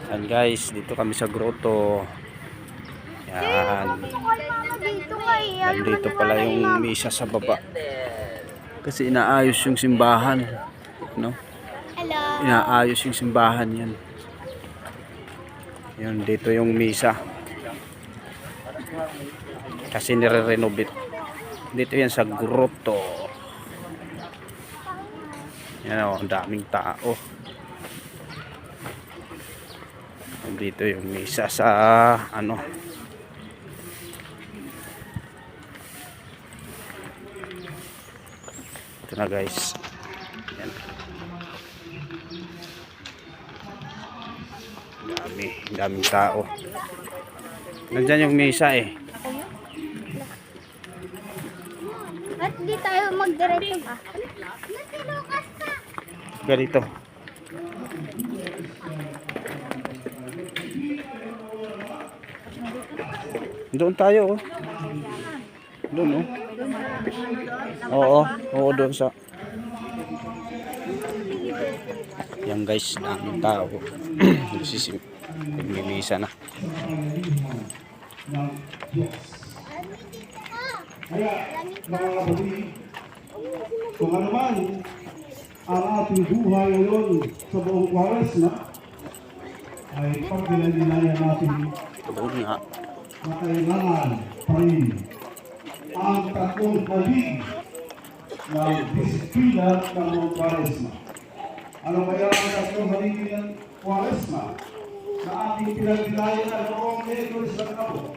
Yan guys, dito kami sa grotto. Yan. Nandito pala yung misa sa baba. Kasi inaayos yung simbahan. No? Inaayos yung simbahan yan. Yan, dito yung misa. Kasi nire-renovate. Dito yan sa grotto. Yan o, ang daming tao. Dito yung misa sa ano. Ito na guys. Yan. Daming tao. Nandyan yung misa eh. At di tayo magdiretso ba? Ganito. Doon tayo oh. Doon oh. Oo, doon sa. Yan guys, daming tao. Nagmimisa na. Kaya, mga kapatid, kung ano man ang ating buhay ngayon sa buong Kwaresma, ay pagbilandilayan natin Doon nga. na kailangan pa rin ang tatlong balik ng disiplina ng buong Kwaresma. Ano kaya ang tatlong balik ng Kwaresma na ating pinagbilayan na noong Miyerkules ng Kapot?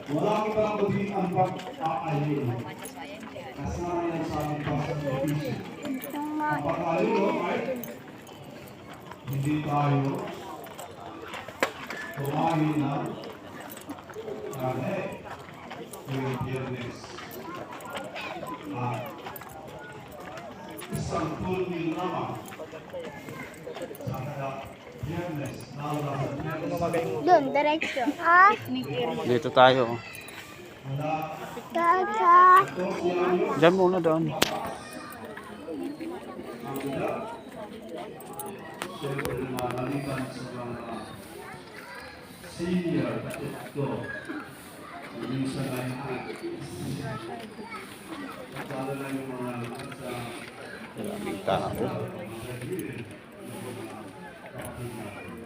Wala kitang kundi ang pag-aayon. Kasama yan sa aming pasakripisyo. Ang pag-aayon ay hindi tayo kumain ng karne tuwing Biyernes. At isang tulmil naman sa kada Biyernes, lalo na sa Biyernes. Doon, diretso. Dito tayo. Oh. Kaka. Diyan muna doon. Siyempre lumalitan sa mga senior na ito. Minsan ay lalo na yung mga sa Daming tao. mga